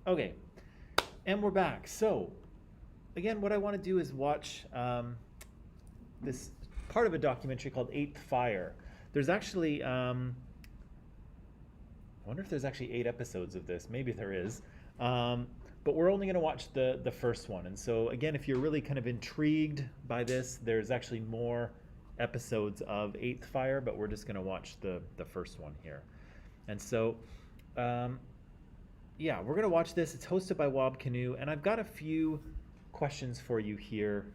Okay, and we're back. So, again, what I want to do is watch this part of a documentary called Eighth Fire. There's actually, I wonder if there's actually 8 episodes of this. Maybe there is. But we're only going to watch the first one. And so, again, if you're really kind of intrigued by this, there's actually more episodes of Eighth Fire, but we're just going to watch the first one here. And so, yeah, we're going to watch this. It's hosted by Wob Canoe, and I've got a few questions for you here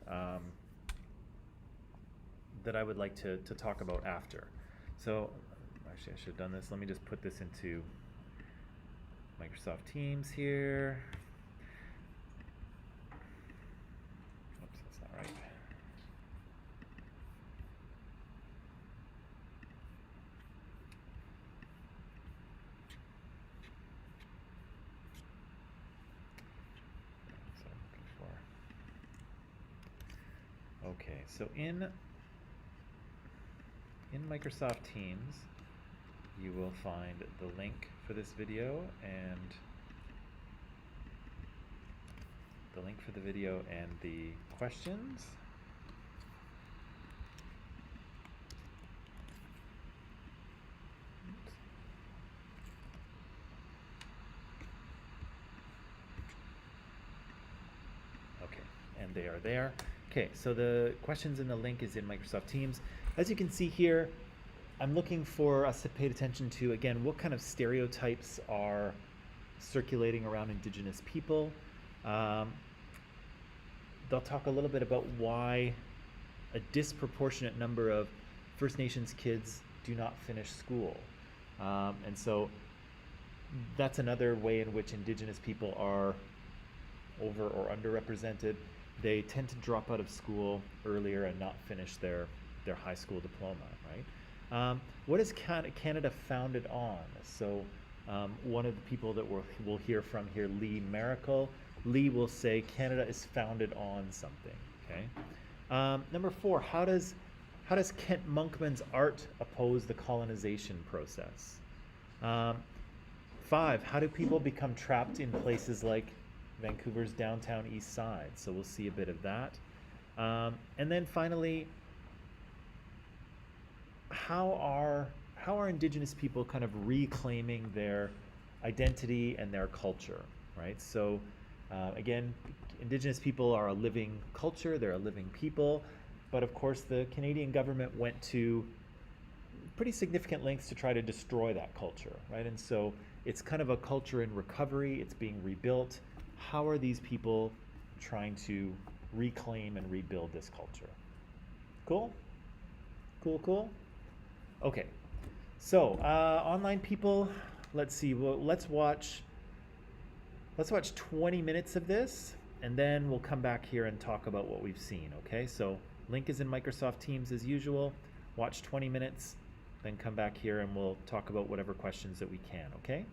that I would like to talk about after. So, actually, I should have done this. Let me just put this into Microsoft Teams here. Oops, that's not right. That's what I'm looking for. Okay, so in Microsoft Teams, you will find the link for this video and the questions. Oops. Okay, and they are there. Okay, so the questions and the link is in Microsoft Teams. As you can see here, I'm looking for us to pay attention to, again, what kind of stereotypes are circulating around Indigenous people. They'll talk a little bit about why a disproportionate number of First Nations kids do not finish school. And so that's another way in which Indigenous people are over or underrepresented. They tend to drop out of school earlier and not finish their high school diploma, right? What is Canada founded on? So one of the people that we'll hear from here, Lee Maracle, Lee will say Canada is founded on something, okay? Number 4, how does Kent Monkman's art oppose the colonization process? 5, how do people become trapped in places like Vancouver's downtown east side? So we'll see a bit of that. And then finally, how are Indigenous people kind of reclaiming their identity and their culture, right? So again, Indigenous people are a living culture, they're a living people, but of course the Canadian government went to pretty significant lengths to try to destroy that culture, right? And so it's kind of a culture in recovery, it's being rebuilt. How are these people trying to reclaim and rebuild this culture? Cool? Cool? Okay, so online people, let's see. Well, let's watch 20 minutes of this, and then we'll come back here and talk about what we've seen. Okay, so link is in Microsoft Teams as usual. Watch 20 minutes, then come back here and we'll talk about whatever questions that we can. Okay.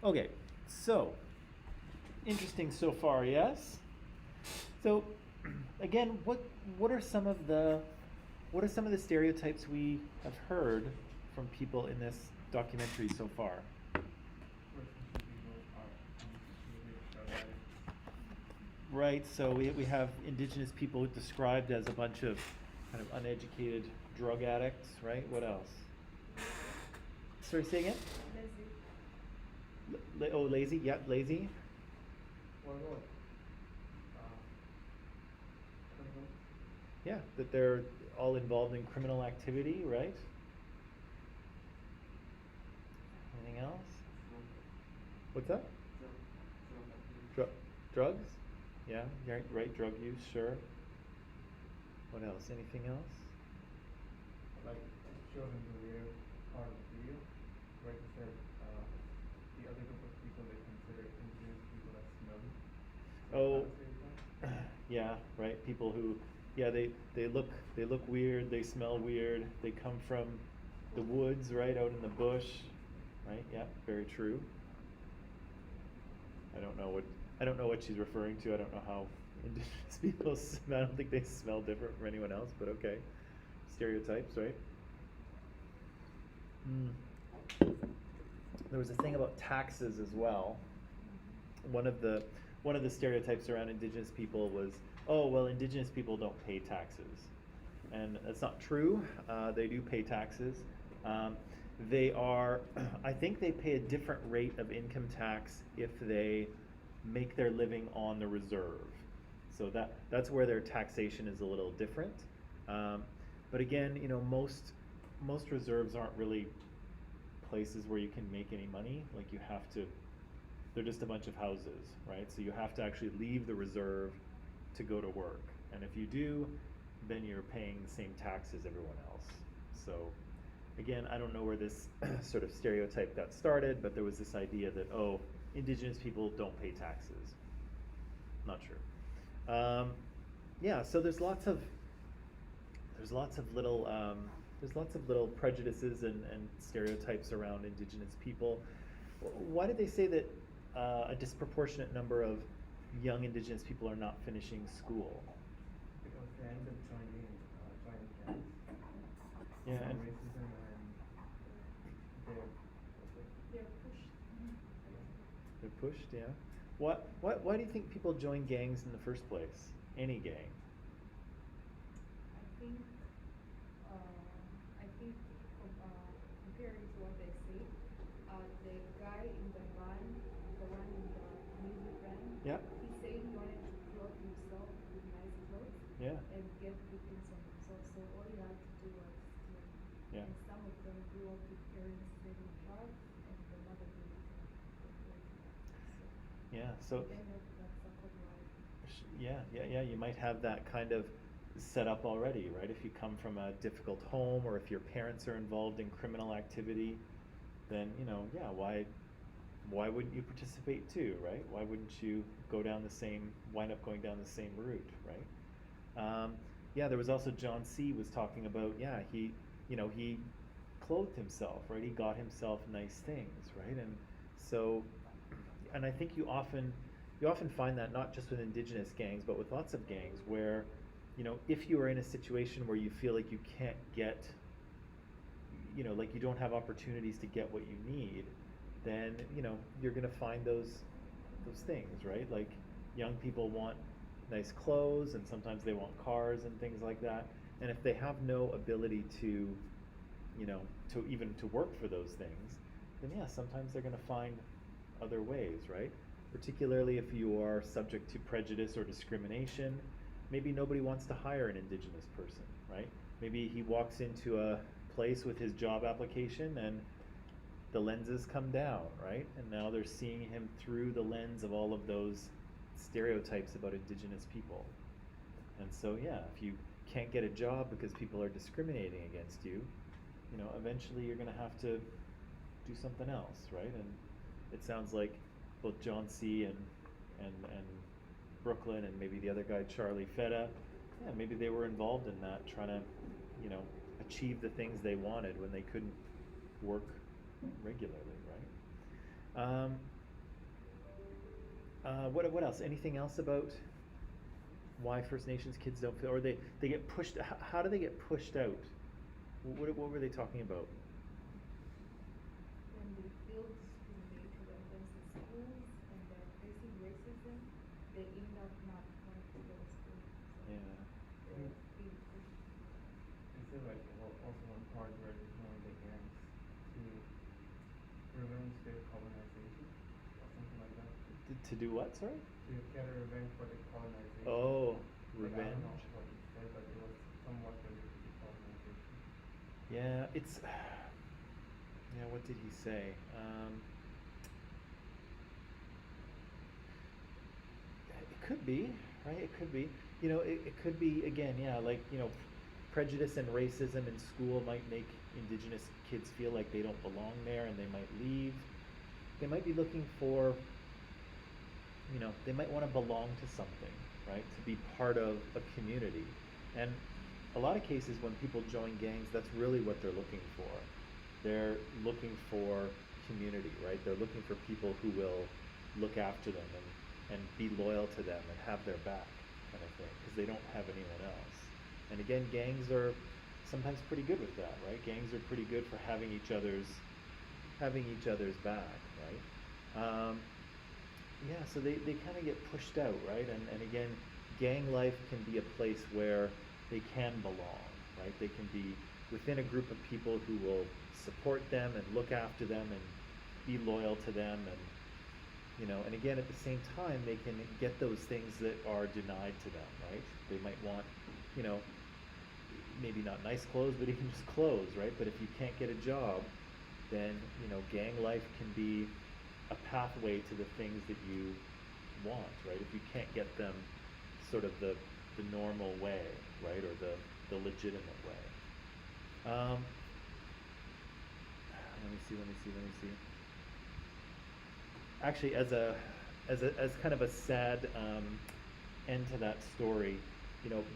Okay, so interesting so far, yes? So again, what are some of the stereotypes we have heard from people in this documentary so far? Persons people are uninitiated drug addicts. Right, so we have indigenous people described as a bunch of kind of uneducated drug addicts, right? What else? Sorry, say again? Lazy. Oh, lazy, yeah, lazy. What about criminals? Yeah, that they're all involved in criminal activity, right? Anything else? What's that? Drug Drugs? Yeah, right, right, drug use, sure. What else? Anything else? like shown in the rear part of the video, where it said the other group of people they consider indigenous people as smelly. Oh, Is that a stereotype? yeah, right. People who, yeah, they look weird. They smell weird. They come from the woods, right, out in the bush, right? Yeah, very true. I don't know what she's referring to. I don't know how indigenous people smell. I don't think they smell different from anyone else, but okay. Stereotypes, right? Mm. There was a thing about taxes as well. One of the stereotypes around indigenous people was, oh well, indigenous people don't pay taxes, and that's not true. They do pay taxes. They are, I think they pay a different rate of income tax if they make their living on the reserve. So that's where their taxation is a little different. But again, you know, most reserves aren't really places where you can make any money. Like you have to, they're just a bunch of houses, right? So you have to actually leave the reserve to go to work. And if you do, then you're paying the same tax as everyone else. So again, I don't know where this sort of stereotype got started, but there was this idea that, oh, indigenous people don't pay taxes. Not true. Yeah, so there's lots of little prejudices and stereotypes around indigenous people. Why did they say that a disproportionate number of young indigenous people are not finishing school? Because they end up joining gangs. Yeah, Some and racism and they're They're pushed. they're pushed. Yeah. Why do you think people join gangs in the first place? Any gang. I think, comparing to what they say, the guy in the band, the one in the music band, Yeah. he's saying he wanted to clothe himself with nice clothes Yeah. and get good things on himself. So all he had to do was steal. Yeah. And some of them grew up with parents selling drugs, and the mother grew up with Yeah. So. they have that circle life. Yeah. You might have that kind of set up already, right? If you come from a difficult home, or if your parents are involved in criminal activity, then yeah, why wouldn't you participate too, right? Why wouldn't you wind up going down the same route, right? Yeah, there was also John C. was talking about, yeah, he clothed himself, right? He got himself nice things, right? And so, and I think you often find that not just with indigenous gangs, but with lots of gangs where, if you are in a situation where you feel like you can't get, like you don't have opportunities to get what you need, then, you're going to find those things, right? Like young people want nice clothes, and sometimes they want cars and things like that. And if they have no ability to, to work for those things, then yeah, sometimes they're going to find other ways, right? Particularly if you are subject to prejudice or discrimination. Maybe nobody wants to hire an indigenous person, right? Maybe he walks into a place with his job application and the lenses come down, right? And now they're seeing him through the lens of all of those stereotypes about indigenous people. And so yeah, if you can't get a job because people are discriminating against you, eventually you're going to have to do something else, right? And it sounds like both John C. and Brooklyn, and maybe the other guy, Charlie Feta, yeah, maybe they were involved in that, trying to, achieve the things they wanted when they couldn't work regularly, right? What else? Anything else about why First Nations kids don't feel, or they get pushed? How do they get pushed out? What were they talking about? When they feel discriminated against the schools and they're facing racism, they end up not wanting to go to school. So Yeah. they're being pushed. Is there like also one part where they join the gangs to revenge their colonization or something like that? To do what? Sorry. To get a revenge for the colonization. Oh, Like, I don't revenge. know what he said, but it was somewhat related to colonization. Yeah, it's. Yeah, what did he say? It could be, right? It could be. It could be again. Yeah, like prejudice and racism in school might make Indigenous kids feel like they don't belong there, and they might leave. They might be looking for. They might want to belong to something, right? To be part of a community, and a lot of cases when people join gangs, that's really what they're looking for. They're looking for community, right? They're looking for people who will look after them and be loyal to them and have their back, kind of thing, because they don't have anyone else. And again, gangs are sometimes pretty good with that, right? Gangs are pretty good for having each other's back, right? Yeah, so they kind of get pushed out, right? And again, gang life can be a place where they can belong, right? They can be within a group of people who will support them and look after them and be loyal to them, and again, at the same time, they can get those things that are denied to them, right? They might want, you know, maybe not nice clothes, but even just clothes, right? But if you can't get a job, then, gang life can be a pathway to the things that you want, right? If you can't get them sort of the normal way, right? Or the legitimate way. Let me see. Actually, as kind of a sad end to that story,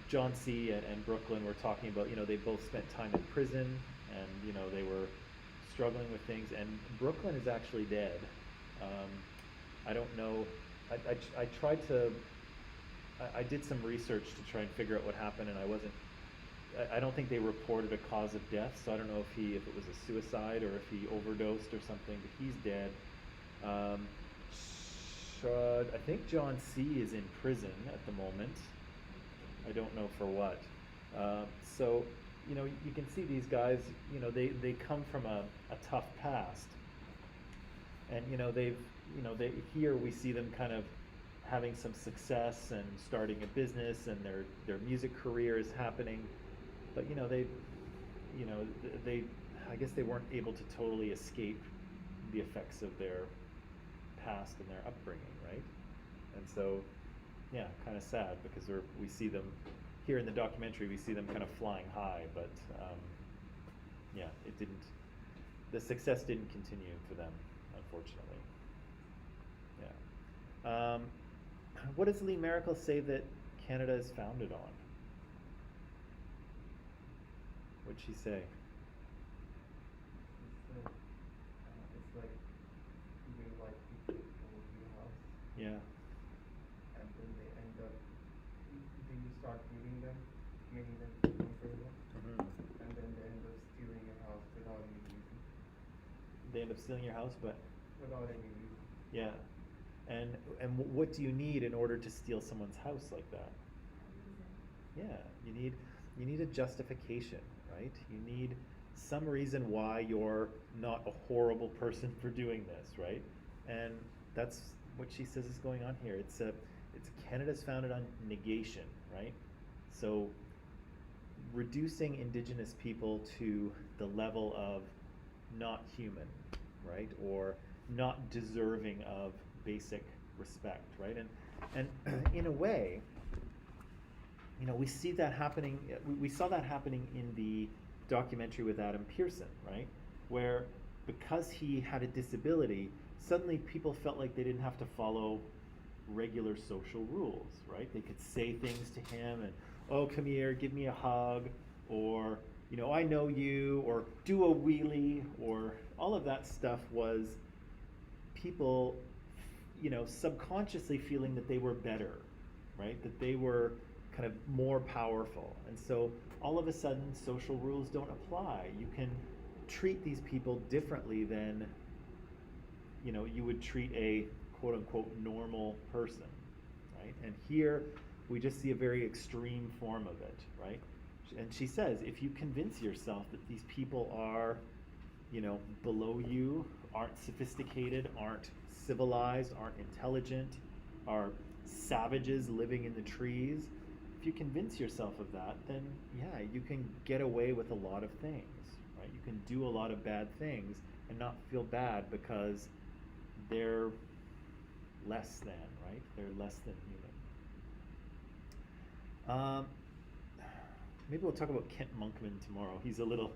John C. and Brooklyn were talking about, they both spent time in prison, and they were struggling with things, and Brooklyn is actually dead. I don't know. I tried to. I did some research to try and figure out what happened, and I wasn't. I don't think they reported a cause of death, so I don't know if it was a suicide or if he overdosed or something. But he's dead. I think John C. is in prison at the moment. I don't know for what. So you can see these guys. They come from a tough past, and here we see them kind of having some success and starting a business, and their music career is happening, but they I guess they weren't able to totally escape the effects of their past and their upbringing, right? And so, yeah, kind of sad, because we see them here in the documentary. We see them kind of flying high, but yeah, the success didn't continue for them, unfortunately. Yeah. What does Lee Maracle say that Canada is founded on? What'd she say? She said, it's like you invite people over to your house, Yeah. and then you start meeting them, making them feel comfortable, and then they end up stealing your house without any reason. They end up stealing your house, but Without any reason. yeah. And what do you need in order to steal someone's house like that? Yeah, you need a justification, right? You need some reason why you're not a horrible person for doing this, right? And that's what she says is going on here. It's Canada's founded on negation, right? So reducing Indigenous people to the level of not human, right? Or not deserving of basic respect, right? And in a way, we see that happening. We saw that happening in the documentary with Adam Pearson, right? Where because he had a disability, suddenly people felt like they didn't have to follow regular social rules, right? They could say things to him and, oh, come here, give me a hug, or, I know you, or do a wheelie, or all of that stuff was people, subconsciously feeling that they were better, right? That they were kind of more powerful. And so all of a sudden, social rules don't apply. You can treat these people differently than, you would treat a quote unquote normal person, right? And here we just see a very extreme form of it, right? And she says, if you convince yourself that these people are, below you, aren't sophisticated, aren't civilized, aren't intelligent, are savages living in the trees, if you convince yourself of that, then yeah, you can get away with a lot of things, right? You can do a lot of bad things and not feel bad because they're less than, right? They're less than human. Maybe we'll talk about Kent Monkman tomorrow. He's a little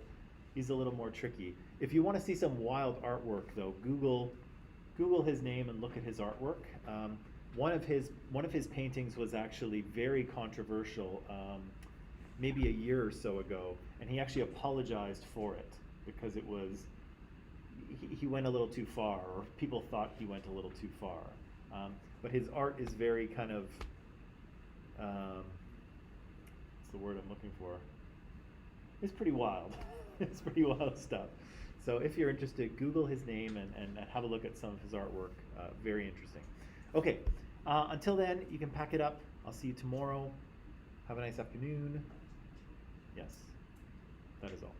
more tricky. If you want to see some wild artwork, though, Google his name and look at his artwork. One of his paintings was actually very controversial, maybe a year or so ago, and he actually apologized for it because he went a little too far, or people thought he went a little too far. But his art is very kind of what's the word I'm looking for? It's pretty wild. It's pretty wild stuff. So if you're interested, Google his name and have a look at some of his artwork. Very interesting. Okay, until then, you can pack it up. I'll see you tomorrow. Have a nice afternoon. Yes, that is all.